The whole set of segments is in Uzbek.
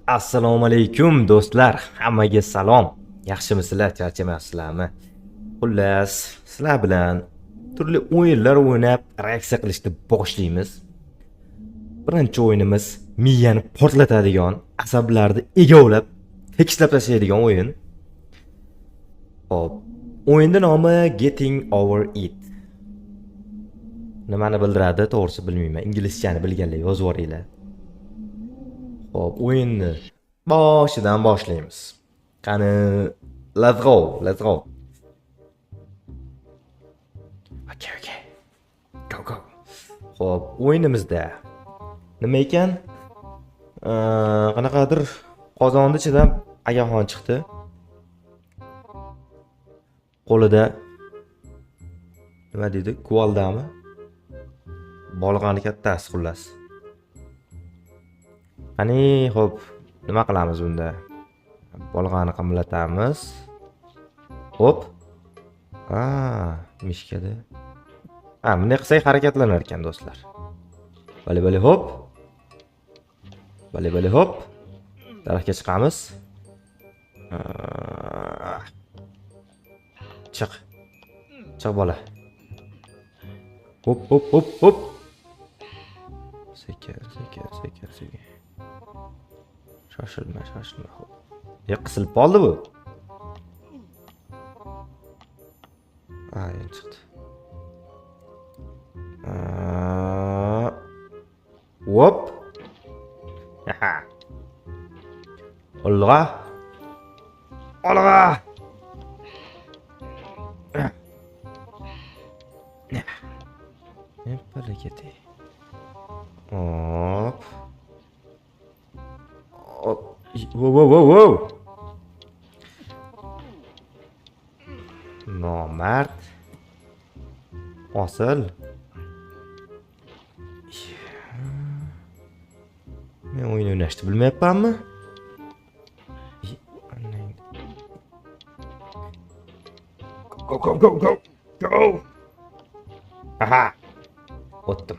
Assalomu alaykum do'stlar, hammaga salom. Yaxshimisizlar, charchamayapsizlarmi? Xullas, sizlar bilan turli o'yinlar o'ynab, reaksiya qilishni boshlaymiz. Birinchi o'yinimiz miyani portlatadigan, asablarni egovlab, tekishlab tashlaydigan o'yin. Hop, o'yinning nomi Getting Over It. Nimani bildiradi, to'g'risi bilmayman. Inglizchani bilganlar yozib yuboringlar. Hop, o'yinni boshidan boshlaymiz. Qani, let's go. Okay. Go. Hop, o'yinimizda nima ekan? Qanaqadir qozonni ichidan agaxon chiqdi. Qo'lida nima deydi? Kuvaldami? Bolg'ani kattasi xullas. Qani, hop, nima qilamiz bunda? Bolg'ani qimlatamiz. Hop. Mishkada. Bunday qilsak harakatlanar ekan do'stlar. Bali hop. Bali hop. Daraxtga chiqamiz. Chiq bola. Hop. Sekin. Shoshilma. Qisilib qoldi bu. Endi chiqdi. Hop. Olg'a. Harakati. Hop. Wow. Nomard. Osil. Men o'yin o'ynashni bilmayapmanmi? Go. Aha. O'tdim.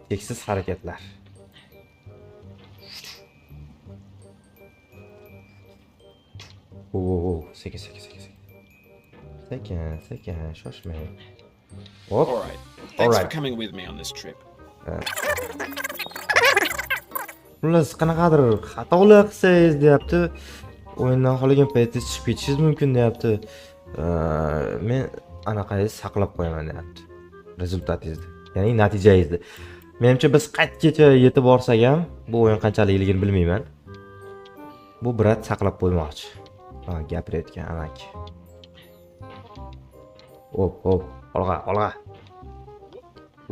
Cheksiz harakatlar. Sekin. Sekin, shoshmang. Hop. All right. Thanks for coming with me on this trip. Xullas, qanaqadir xatolar qilsangiz deyapti. O'yindan qolgan paytda chiqib ketishingiz mumkin deyapti. Men anaqangizni saqlab qo'yaman deyapti. Rezultatingizni, ya'ni natijangizni. Menimcha biz qaytgacha yetib borsak ham, bu o'yin qanchalikligini bilmayman. Bu brat saqlab qo'ymoqchi. Gapirayotgan amaki. Hop. Olg'a.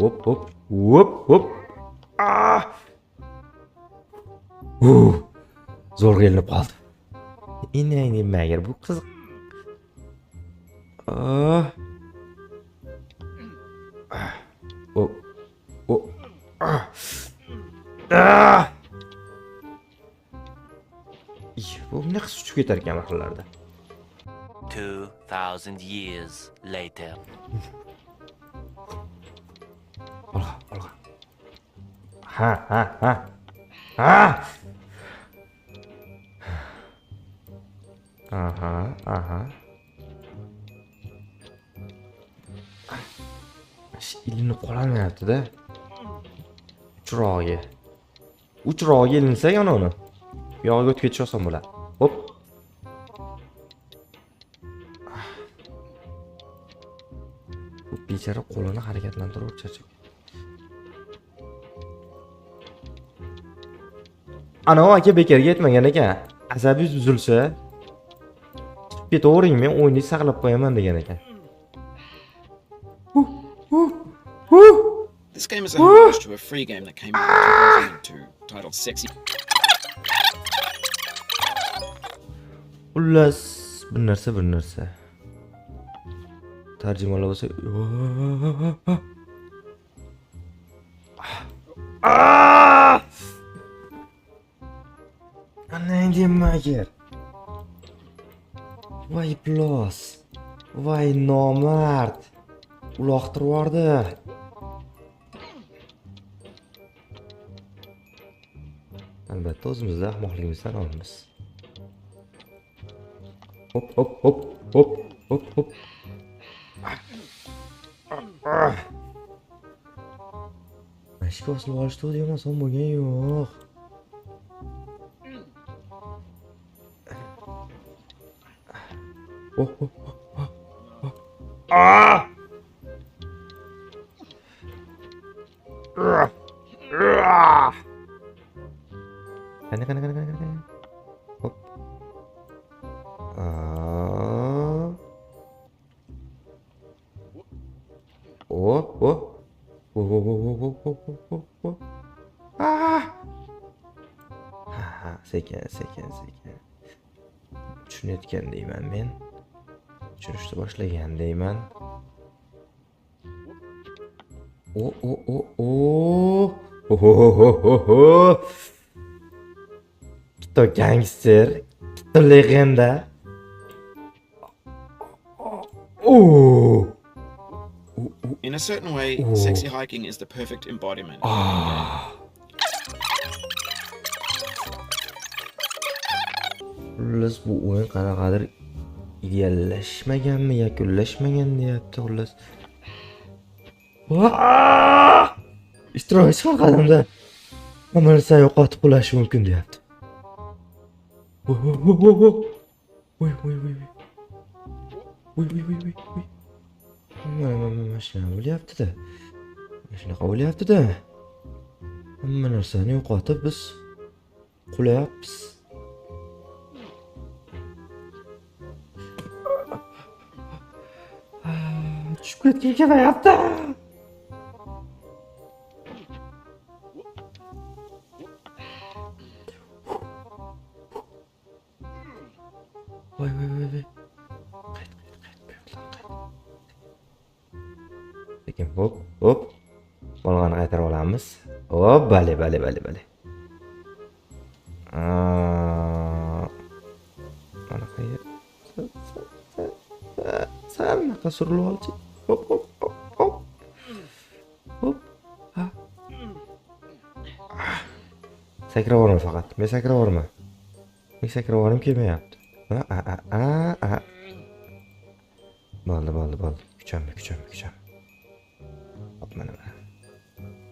Hop. Zo'r gelinib qoldi. Endi magar bu qiziq. Bu ne qis uchib ketar ekan mahalllarda. 2000 years later. Olg'a. Aha. Ilinib qolamayapti-da. Uchrog'iga ilinsa yana uni. Yog'iga o'tib ketish oson bo'ladi. Hop. Bu bechara qo'lini harakatlantirib charchab. Ana aka bekarga yetmagan ekan. Asabingiz buzilsa, ketavering, men o'yinni saqlab qo'yaman degan ekan. This game is a homage to a free game that came out in 2002 titled Sexy. Xullas, bir narsa. Tarjimalar bo'lsa, ana endi magar. Voy plos. Voy nomard. Uloqtirib yubordi. albatta o'zimizda ahmoqligimizdan olamiz. Hop hop hop hop hop hop. Mashka osilib olishdi degan oson bo'lgan yo'q. Oh oh oh oh. Ah! Kana. Hop. Oh. Sekin. Tushunayotgan deyman men. Tushunishni boshlagan deyman. Kito gangster, kito legenda. In a certain way, sexy hiking is the perfect embodiment. Xullas bu o'yin qanaqadir ideallashmaganmi, yakunlashmagan deyapti xullas. Ishtirokchi qadamda hamma narsa yo'qotib qo'yishi mumkin deyapti. Voy. Mashina bo'lyapti-da. Shunaqa bo'lyapti-da. Hamma narsani yo'qotib biz qulayapmiz. Tushib ketgim kelayapti. Voy. Qayt. Lekin hop. Bolg'ani qaytarib olamiz. Hop, bale. Mana qayerga? Sal surilib olchi. Hop. Sakravorma faqat. Men sakravorma. Men sakravorim kelmayapti. Bo'ldi. Kucham. Hop mana.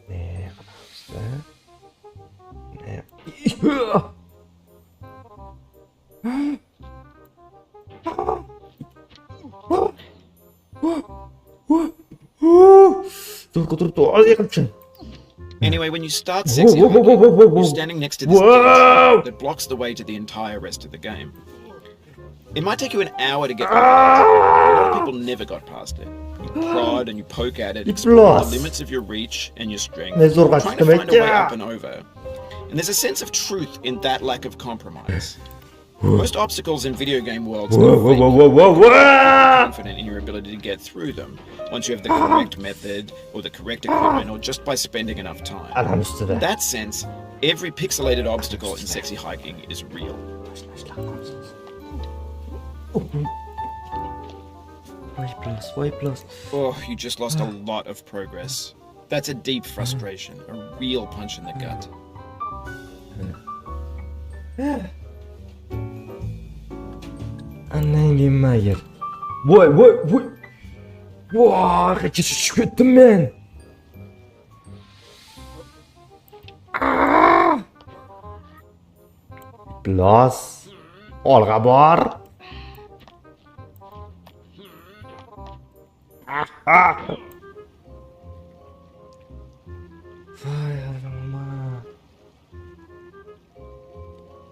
Ne qilamizda? Ne? Anyway, when you start sexy hiking, you're standing next to this gate that blocks the way to the entire rest of the game. It might take you an hour to get past it. A lot of people never got past it. You prod and you poke at it, explore the limits of your reach and your strength, trying to find a way up and over. And there's a sense of truth in that lack of compromise. Most obstacles in video game worlds are confident in your ability to get through them once you have the correct method or the correct equipment or just by spending enough time. In that sense, every pixelated obstacle in sexy hiking is real. Y plus. Oh, you just lost a lot of progress. That's a deep frustration, a real punch in the gut. Annangga magar. Voy. Voy, qancha tushib ketdim men. Plus, olg'a bor.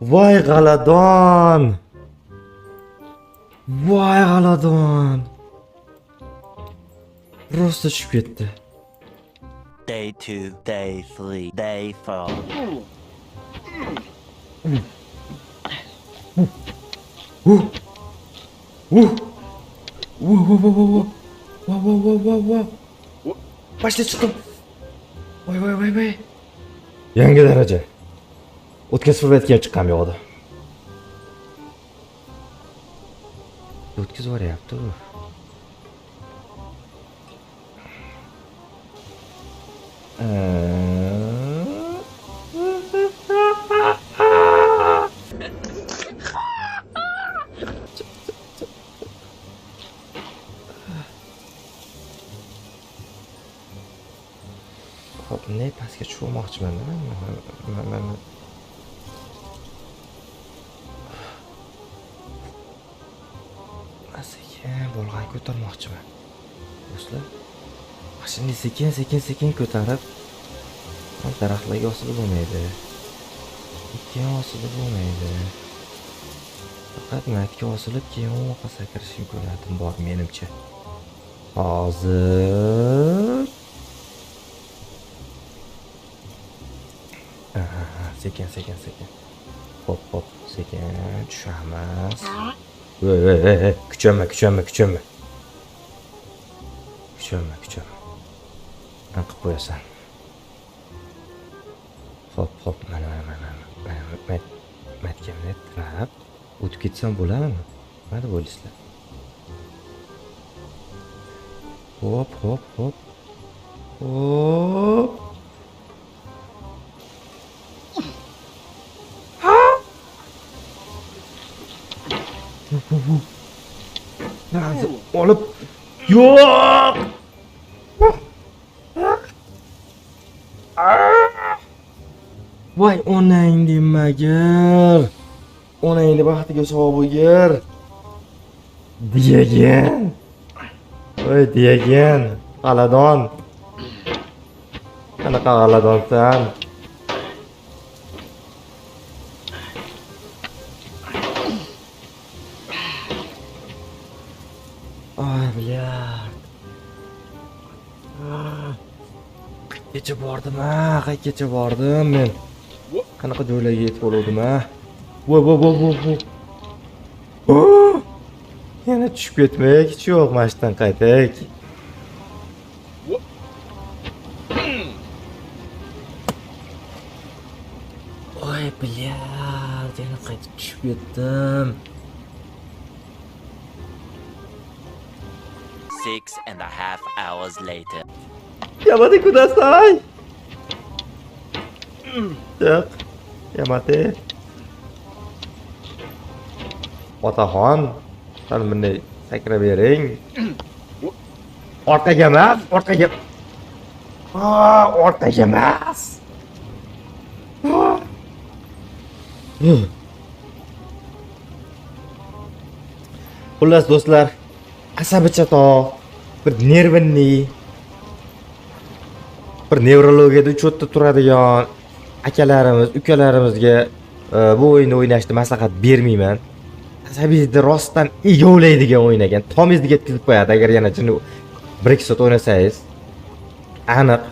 Voy g'aladon. Rosta tushib ketdi. Day 2, day 3, day 4. Başla çıktım. Voy. Yangi daraja. O'tkaz sur'atga chiqqan yo'qdi. O'tkaz boryapti u. ko'tarmoqchiman. Mana sekin bolg'ani ko'tarmoqchiman. Do'stlar, mashina sekin ko'tarib daraxtlarga osilib bo'lmaydi. Keyin osilib bo'lmaydi. Faqat matga osilib keyin o'qqa sakirish imkoniyatim bor menimcha. Hozir sekin. Hop, sekin tushamiz. Kuchanma. Kuchanma. Qilib qo'yasan. Hop, mana. Matga tirab o'tib ketsam bo'ladimi? Nima deb o'ylaysizlar? Hop. Olib yo'q. Voy onang demagir. Onangni baxtiga sog' bo'lgir. Degan. Voy degan. G'aladon. Qanaqa g'aladonsan? Ay, blyad. Qayergacha bordim men. Qanaqa joylarga yetib oldim ha? Voy. Yana tushib ketmak hech yo'q, mashinadan qaytaylik. Voy, blyad, yana qaytib tushib ketdim. 6.5 hours later. Yamate kudasai. Yo'q. Yamate. Otaxon, sen bunday sakrab bering. Orqaga emas. Orqaga emas. Xullas do'stlar, asabi chatoq, bir nevrologiyada uchotda turadigan akalarimiz, ukalarimizga bu o'yinni o'ynashni maslahat bermayman. Asabiylikni rostdan egovlaydigan o'yin ekan. Tomingizni ketkizib qo'yadi agar yana 1-2 soat o'ynasangiz. Aniq.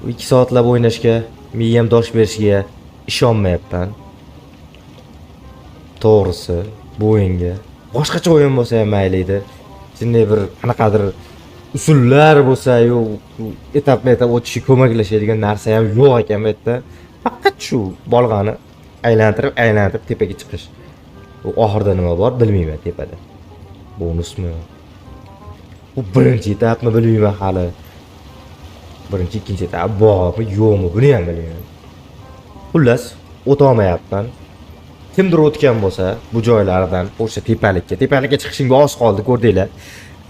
2 soatlab o'ynashga, miyam dosh berishiga ishonmayapman. To'g'risi, bu o'yinga boshqacha o'yin bo'lsa ham mayli edi. Shunday bir qanaqadir usullar bo'lsa-yu, etap o'tishga ko'maklashadigan narsa ham yo'q ekan bu yerda. Faqat shu bolg'ani aylantirib tepaga chiqish. Bu oxirida nima bor bilmayman tepada. Bonusmi? Bu birinchi etapmi bilmayman hali. Birinchi, ikkinchi etap bormi, yo'qmi buni ham bilmayman. Xullas, o'ta olmayapman. Kimdir o'tgan bo'lsa bu joylardan o'sha tepalikka chiqishingga oz qoldi, ko'rdinglar.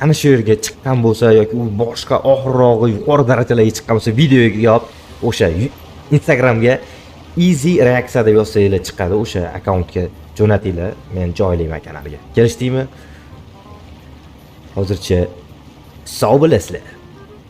Ana shu yerga chiqqan bo'lsa yoki u boshqa og'irrog'i yuqori darajalarga chiqqan bo'lsa videoga yop, o'sha Instagramga easy reaksiya deb yozsanglar chiqadi, o'sha akkauntga jo'natinglar, men joylayman kanalga. Kelishdingmi? Hozircha sog' bo'lasizlar.